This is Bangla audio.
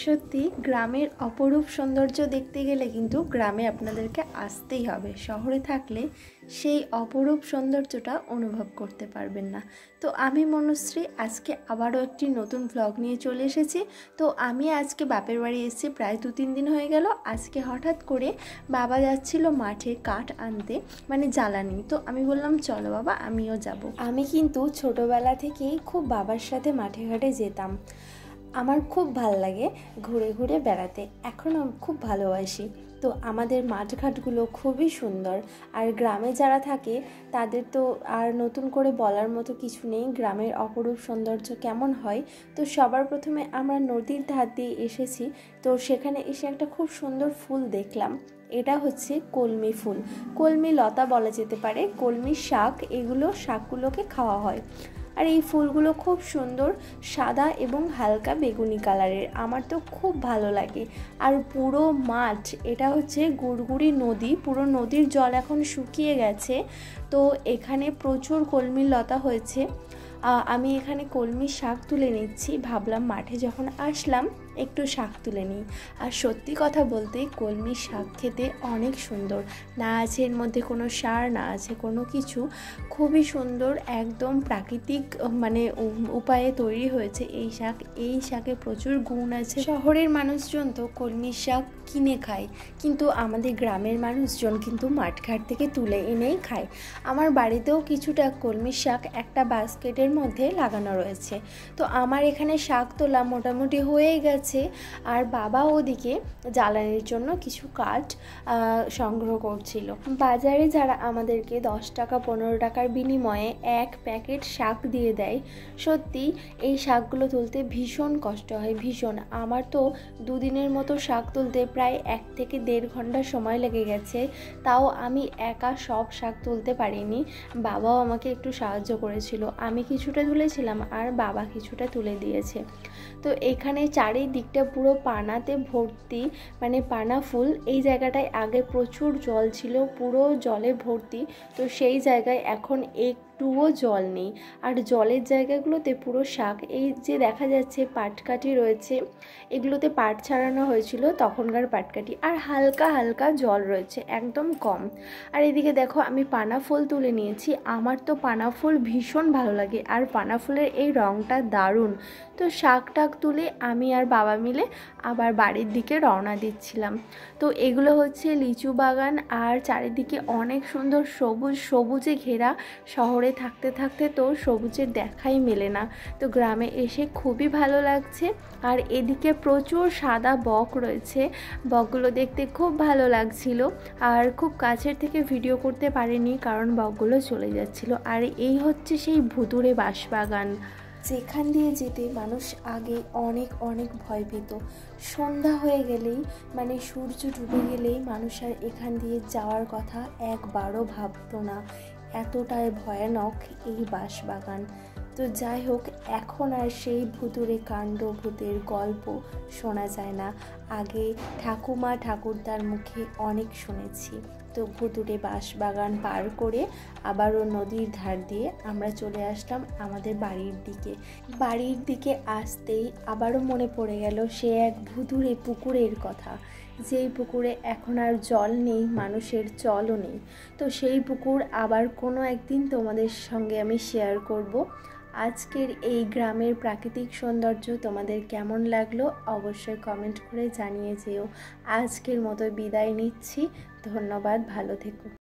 সত্যি গ্রামের অপরূপ সৌন্দর্য দেখতে গেলে কিন্তু গ্রামে আপনাদেরকে আসতেই হবে। শহরে থাকলে সেই অপরূপ সৌন্দর্যটা অনুভব করতে পারবেন না। তো আমি মনুশ্রী আজকে আবারও একটি নতুন ভ্লগ নিয়ে চলে এসেছি। তো আমি আজকে বাপের বাড়ি এসেছি প্রায় 2-3 দিন হয়ে গেল। আজকে হঠাৎ করে বাবা যাচ্ছিল মাঠে কাঠ আনতে, মানে জ্বালানি। তো আমি বললাম চলো বাবা আমিও যাব। আমি কিন্তু ছোটোবেলা থেকেই খুব বাবার সাথে মাঠে ঘাটে যেতাম। আমার খুব ভাল লাগে ঘুরে ঘুরে বেড়াতে, এখনও খুব ভালোবাসি। তো আমাদের মাঠঘাটগুলো খুবই সুন্দর। আর গ্রামে যারা থাকে তাদের তো আর নতুন করে বলার মতো কিছু নেই গ্রামের অপরূপ সৌন্দর্য কেমন হয়। তো সবার প্রথমে আমরা নদীর ধার দিয়ে এসেছি। তো সেখানে এসে একটা খুব সুন্দর ফুল দেখলাম। এটা হচ্ছে কলমি ফুল, কলমি লতা বলা যেতে পারে, কলমি শাক। এগুলো শাকগুলোকে খাওয়া হয়। আর এই ফুলগুলো খুব সুন্দর সাদা এবং হালকা বেগুনি কালারের, আমার তো খুব ভালো লাগে। আর পুরো মাঠ, এটা হচ্ছে গুড়গুড়ি নদী, পুরো নদীর জল এখন শুকিয়ে গেছে। তো এখানে প্রচুর কলমি লতা হয়েছে। আমি এখানে কলমি শাক তুলে নিচ্ছি, ভাবলাম মাঠে যখন আসলাম একটু শাক তুলে নিই। আর সত্যি কথা বলতে কলমি শাক খেতে অনেক সুন্দর, না আছে এর মধ্যে কোনো সার, না আছে কোনো কিছু, খুবই সুন্দর, একদম প্রাকৃতিক মানে উপায়ে তৈরি হয়েছে এই শাক। এই শাকে প্রচুর গুণ আছে। শহরের মানুষজন তো কলমি শাক কিনে খায়, কিন্তু আমাদের গ্রামের মানুষজন কিন্তু মাঠঘাট থেকে তুলে এনেই খায়। আমার বাড়িতেও কিছুটা কলমি শাক একটা বাস্কেটের মধ্যে লাগানো রয়েছে। তো আমার এখানে শাক তোলা মোটামুটি হয়ে গেছে। আর বাবা ওদিকে জ্বালানির জন্য কিছু কাঠ সংগ্রহ করছিল। বাজারে যারা আমাদেরকে 10 টাকা 15 টাকার বিনিময়ে এক প্যাকেট শাক দিয়ে দেয়, সত্যি এই শাকগুলো তুলতে ভীষণ কষ্ট হয়, ভীষণ। আমার তো 2 দিনের মতো শাক তুলতে প্রায় 1 থেকে 1.5 ঘন্টা সময় লেগে গেছে। তাও আমি একা সব শাক তুলতে পারিনি, বাবাও আমাকে একটু সাহায্য করেছিল। আমি কিছুটা তুলেছিলাম আর বাবা কিছুটা তুলে দিয়েছে। তো এখানে চারিদিকটা পুরো পানাতে ভর্তি, মানে পানা ফুল। এই জায়গাটায় আগে প্রচুর জল ছিল, পুরো জলে ভর্তি। তো সেই জায়গায় এখন একটুও জল নেই। আর জলের জায়গাগুলোতে পুরো শাক। এই যে দেখা যাচ্ছে পাটকাঠি রয়েছে, এগুলোতে পাট ছাড়ানো হয়েছিল তখনকার পাটকাঠি। আর হালকা হালকা জল রয়েছে, একদম কম। আর এদিকে দেখো আমি পানা ফুল তুলে নিয়েছি। আমার তো পানা ফুল ভীষণ ভালো লাগে, আর পানা ফুলের এই রঙটা দারুণ। তো শাক টাক তুলে আমি আর বাবা মিলে আবার বাড়ির দিকে রওনা দিচ্ছিলাম। তো এগুলো হচ্ছে লিচু বাগান, আর চারিদিকে অনেক সুন্দর সবুজ, সবুজে ঘেরা। শহরে থাকতে থাকতে তো সবুজের দেখাই মেলে না। তো গ্রামে এসে খুবই ভালো লাগছে। আর এদিকে প্রচুর সাদা বক রয়েছে, বকগুলো দেখতে খুব ভালো লাগছিল। আর খুব কাছের থেকে ভিডিও করতে পারিনি কারণ বকগুলো চলে যাচ্ছিল। আর এই হচ্ছে সেই ভুতুড়ে বাঁশবাগান, যেখান দিয়ে যেতে মানুষ আগে অনেক অনেক ভয় পেত। সন্ধ্যা হয়ে গেলেই, মানে সূর্য ডুবে গেলেই মানুষ আর এখান দিয়ে যাওয়ার কথা একবারও ভাবতো না, এতটাই ভয়ানক এই বাঁশবাগান। তো যাই হোক, এখন আর সেই ভুতুড়ে কাণ্ড, ভূতের গল্প শোনা যায় না। আগে ঠাকুমা ঠাকুরদার মুখে অনেক শুনেছি। তো ভুতুড়ে বাঁশবাগান পার করে আবারও নদীর ধার দিয়ে আমরা চলে আসলাম আমাদের বাড়ির দিকে। বাড়ির দিকে আসতেই আবারও মনে পড়ে গেল সে এক ভুতুড়ে পুকুরের কথা, যেই পুকুরে এখন আর জল নেই, মানুষের চলও নেই। তো সেই পুকুর আবার কোনো একদিন তোমাদের সঙ্গে আমি শেয়ার করব। আজকের এই গ্রামের প্রাকৃতিক সৌন্দর্য তোমাদের কেমন লাগলো অবশ্যই কমেন্ট করে জানিয়ে যেও। আজকের মতো বিদায় নিচ্ছি, ধন্যবাদ, ভালো থেকো।